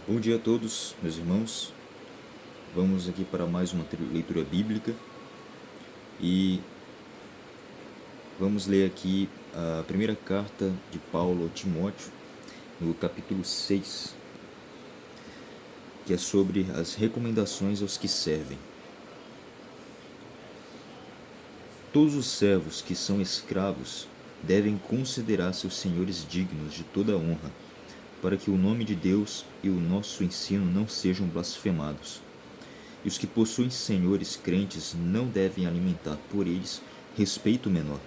Bom dia a todos, meus irmãos. Vamos aqui para mais uma leitura bíblica e vamos ler aqui a primeira carta de Paulo a Timóteo, no capítulo 6, que é sobre as recomendações aos que servem. Todos os servos que são escravos devem considerar seus senhores dignos de toda honra, para que o nome de Deus e o nosso ensino não sejam blasfemados. E os que possuem senhores crentes não devem alimentar por eles respeito menor.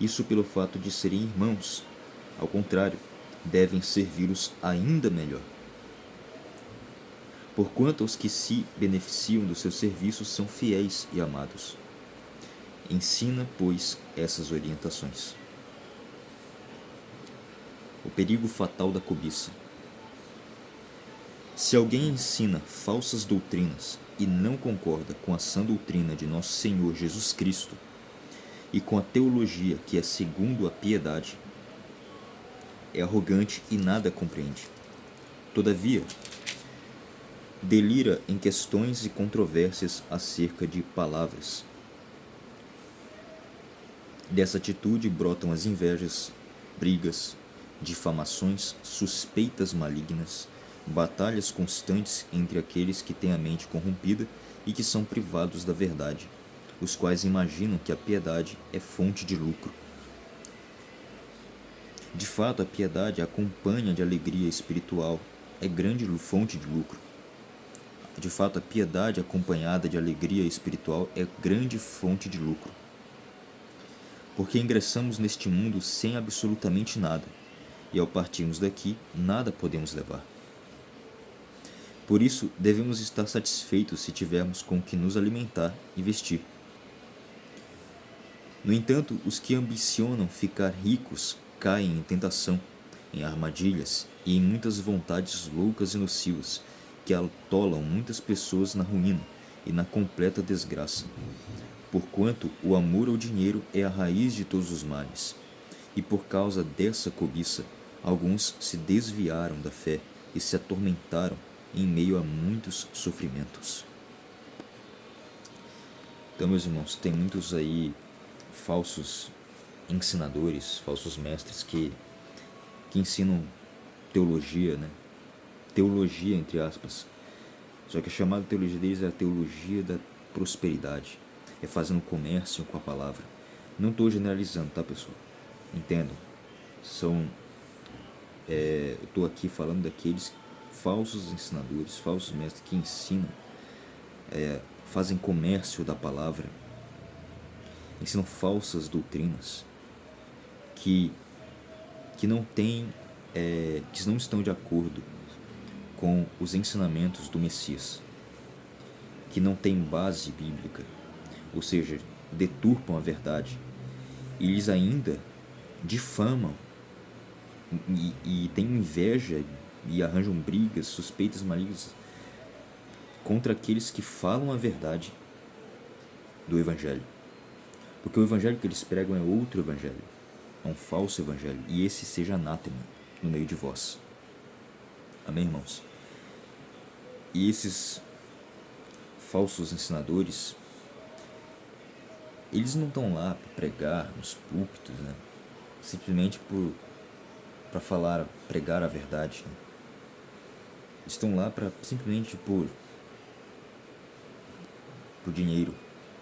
Isso pelo fato de serem irmãos. Ao contrário, devem servi-los ainda melhor. Porquanto os que se beneficiam dos seus serviços são fiéis e amados. Ensina, pois, essas orientações. O perigo fatal da cobiça. Se alguém ensina falsas doutrinas e não concorda com a sã doutrina de nosso Senhor Jesus Cristo e com a teologia que é segundo a piedade, é arrogante e nada compreende. Todavia, delira em questões e controvérsias acerca de palavras. Dessa atitude brotam as invejas, brigas, difamações, suspeitas malignas, batalhas constantes entre aqueles que têm a mente corrompida e que são privados da verdade, os quais imaginam que a piedade é fonte de lucro. De fato, a piedade acompanha de alegria espiritual, é grande fonte de lucro. De fato, a piedade acompanhada de alegria espiritual é grande fonte de lucro. Porque ingressamos neste mundo sem absolutamente nada, e ao partirmos daqui, nada podemos levar. Por isso, devemos estar satisfeitos se tivermos com o que nos alimentar e vestir. No entanto, os que ambicionam ficar ricos caem em tentação, em armadilhas e em muitas vontades loucas e nocivas, que atolam muitas pessoas na ruína e na completa desgraça. Porquanto o amor ao dinheiro é a raiz de todos os males, e por causa dessa cobiça, alguns se desviaram da fé e se atormentaram em meio a muitos sofrimentos. Então, meus irmãos, tem muitos aí falsos ensinadores, falsos mestres que ensinam teologia, né? Teologia, entre aspas. Só que a chamada teologia deles é a teologia da prosperidade. É fazendo comércio com a palavra. Não estou generalizando, tá, pessoal? Entendam. Eu estou aqui falando daqueles falsos ensinadores, falsos mestres que ensinam, fazem comércio da palavra, ensinam falsas doutrinas que não têm, que não estão de acordo com os ensinamentos do Messias, que não têm base bíblica, ou seja, deturpam a verdade, e eles ainda difamam e têm inveja e arranjam brigas, suspeitas malignas contra aqueles que falam a verdade do Evangelho. Porque o Evangelho que eles pregam é outro Evangelho, é um falso Evangelho, e esse seja anátema no meio de vós. Amém, irmãos? E esses falsos ensinadores, eles não estão lá para pregar nos púlpitos, né? Simplesmente para falar, pregar a verdade, né? Estão lá para simplesmente por dinheiro,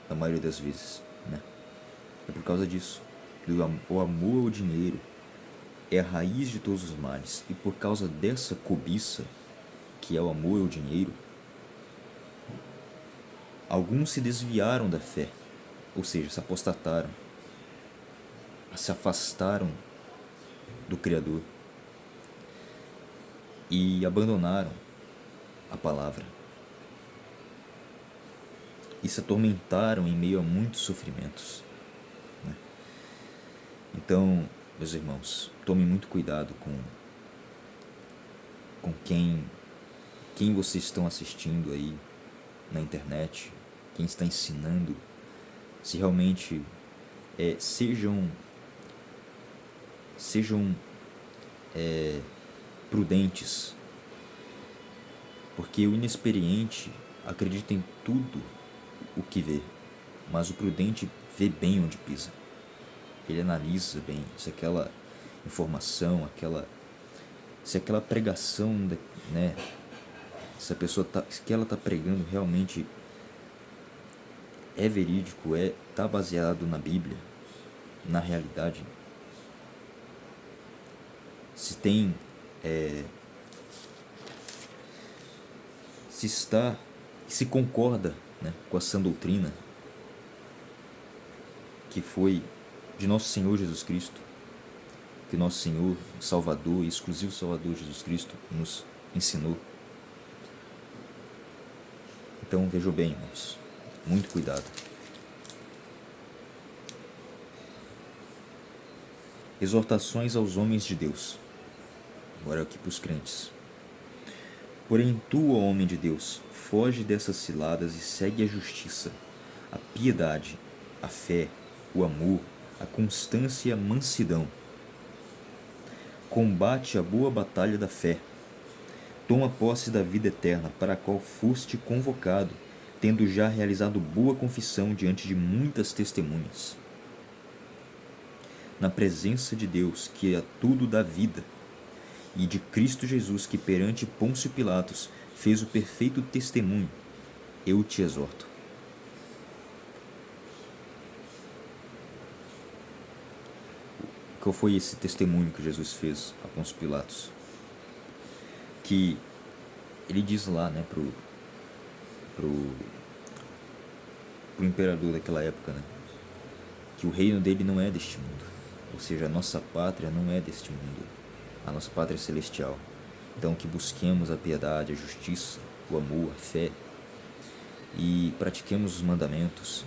na maioria das vezes, né? É por causa disso. O amor ao dinheiro é a raiz de todos os males, e por causa dessa cobiça, que é o amor ao dinheiro, alguns se desviaram da fé, ou seja, se apostataram, se afastaram do Criador e abandonaram a palavra e se atormentaram em meio a muitos sofrimentos, né? Então, meus irmãos, tomem muito cuidado com quem vocês estão assistindo aí na internet, quem está ensinando, se realmente sejam prudentes Porque o inexperiente acredita em tudo o que vê, mas o prudente vê bem onde pisa. Ele analisa bem se aquela informação, se aquela pregação, né, se a pessoa se que ela está pregando realmente é verídico, está baseado na Bíblia, na realidade. Se tem, se concorda, né, com a sã doutrina que foi de nosso Senhor Jesus Cristo, que nosso Senhor, Salvador e exclusivo Salvador Jesus Cristo nos ensinou. Então vejam bem, irmãos, muito cuidado. Exortações aos homens de Deus. Agora aqui para os crentes. Porém tu, ó homem de Deus, foge dessas ciladas e segue a justiça, a piedade, a fé, o amor, a constância e a mansidão. Combate a boa batalha da fé. Toma posse da vida eterna, para a qual foste convocado, tendo já realizado boa confissão diante de muitas testemunhas. Na presença de Deus, que a tudo dá vida, e de Cristo Jesus, que perante Pôncio Pilatos fez o perfeito testemunho, eu te exorto. Qual foi esse testemunho que Jesus fez a Pôncio Pilatos? Que ele diz lá, né, pro imperador daquela época, né, que o reino dele não é deste mundo. Ou seja, a nossa pátria não é deste mundo. A nossa pátria é celestial. Então que busquemos a piedade, a justiça, o amor, a fé e pratiquemos os mandamentos,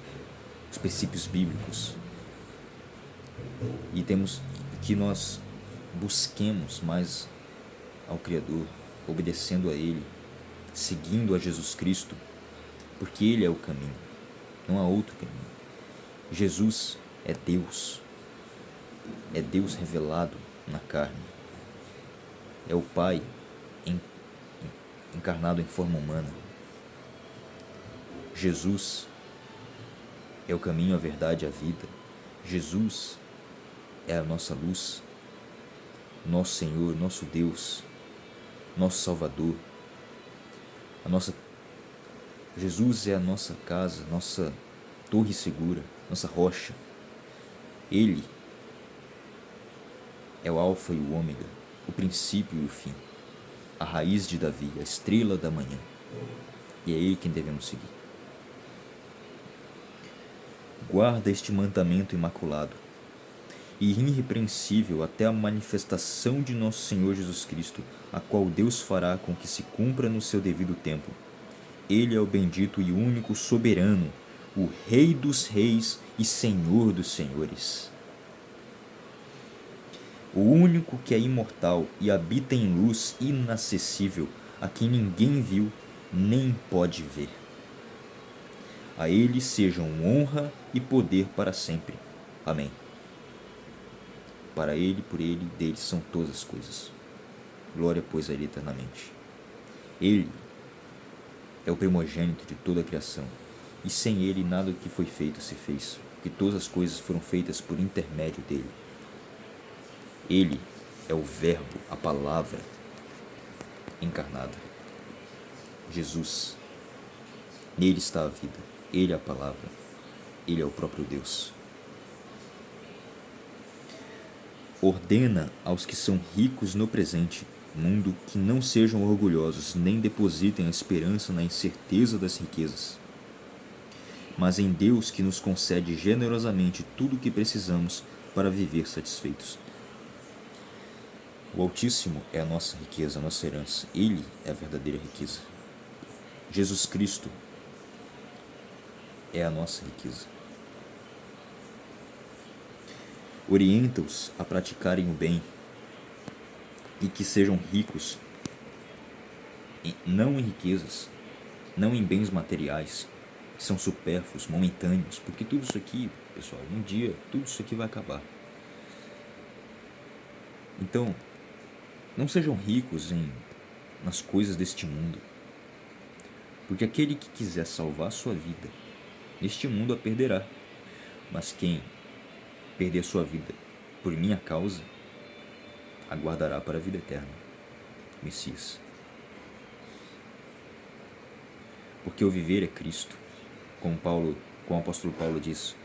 os princípios bíblicos. E temos que nós busquemos mais ao Criador, obedecendo a Ele, seguindo a Jesus Cristo, porque Ele é o caminho, não há outro caminho. Jesus é Deus revelado na carne, é o Pai encarnado em forma humana. Jesus é o caminho, a verdade e a vida. Jesus é a nossa luz, nosso Senhor, nosso Deus, nosso Salvador. Jesus é a nossa casa, nossa torre segura, nossa rocha. Ele é o alfa e o ômega, o princípio e o fim, a raiz de Davi, a estrela da manhã. E é Ele quem devemos seguir. Guarda este mandamento imaculado e irrepreensível até a manifestação de nosso Senhor Jesus Cristo, a qual Deus fará com que se cumpra no seu devido tempo. Ele é o bendito e único soberano, o Rei dos reis e Senhor dos senhores. O único que é imortal e habita em luz inacessível, a quem ninguém viu nem pode ver. A Ele sejam honra e poder para sempre. Amém. Para Ele, por Ele, dele são todas as coisas. Glória, pois, a Ele eternamente. Ele é o primogênito de toda a criação, e sem Ele nada do que foi feito se fez, porque todas as coisas foram feitas por intermédio dele. Ele é o Verbo, a Palavra encarnada. Jesus. Nele está a vida. Ele é a Palavra. Ele é o próprio Deus. Ordena aos que são ricos no presente mundo que não sejam orgulhosos, nem depositem a esperança na incerteza das riquezas, mas em Deus, que nos concede generosamente tudo o que precisamos para viver satisfeitos. O Altíssimo é a nossa riqueza, a nossa herança. Ele é a verdadeira riqueza. Jesus Cristo é a nossa riqueza. Orienta-os a praticarem o bem e que sejam ricos, não em riquezas, não em bens materiais, que são supérfluos, momentâneos, porque tudo isso aqui, pessoal, um dia tudo isso aqui vai acabar. Então, não sejam ricos nas coisas deste mundo, Porque aquele que quiser salvar sua vida neste mundo a perderá, mas quem perder sua vida por minha causa aguardará para a vida eterna. Messias. Porque o viver é Cristo, como o apóstolo Paulo diz.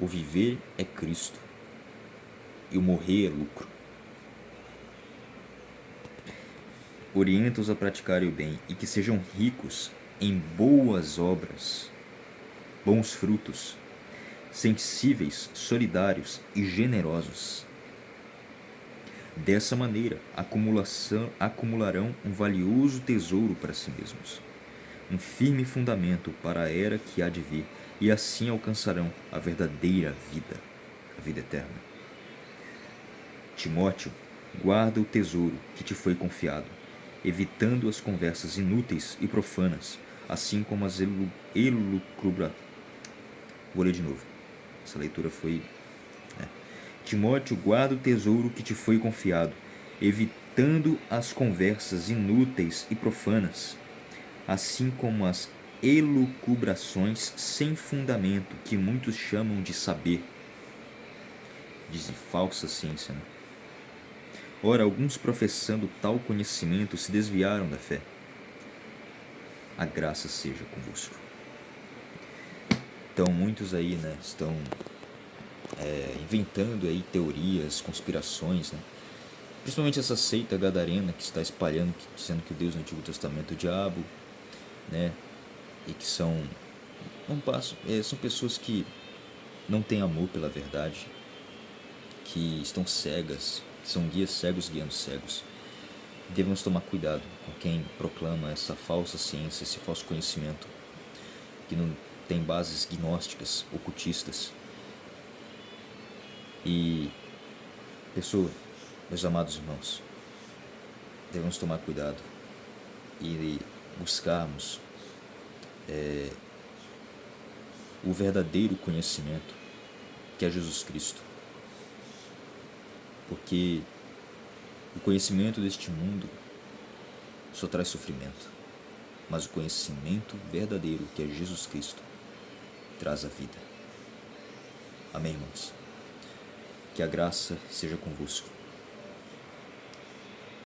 O viver é Cristo e o morrer é lucro. Orienta-os a praticarem o bem e que sejam ricos em boas obras, bons frutos, sensíveis, solidários e generosos. Dessa maneira, acumularão um valioso tesouro para si mesmos, um firme fundamento para a era que há de vir, e assim alcançarão a verdadeira vida, a vida eterna. Timóteo, guarda o tesouro que te foi confiado, evitando as conversas inúteis e profanas, assim como as Vou ler de novo. Essa leitura foi... Timóteo, guarda o tesouro que te foi confiado, evitando as conversas inúteis e profanas, assim como as elucubrações sem fundamento que muitos chamam de saber. Dizem falsa ciência, né? Ora, alguns professando tal conhecimento se desviaram da fé. A graça seja convosco. Então, muitos aí, né, estão inventando aí teorias, conspirações, né? Principalmente essa seita gadarena que está espalhando, dizendo que o Deus no Antigo Testamento é o diabo, né? E que são pessoas que não têm amor pela verdade, que estão cegas, que são guias cegos guiando cegos. Devemos tomar cuidado com quem proclama essa falsa ciência, esse falso conhecimento, que não tem bases gnósticas, ocultistas. E, meus amados irmãos, devemos tomar cuidado e buscarmos o verdadeiro conhecimento, que é Jesus Cristo. Porque o conhecimento deste mundo só traz sofrimento, mas o conhecimento verdadeiro, que é Jesus Cristo, traz a vida. Amém, irmãos? Que a graça seja convosco.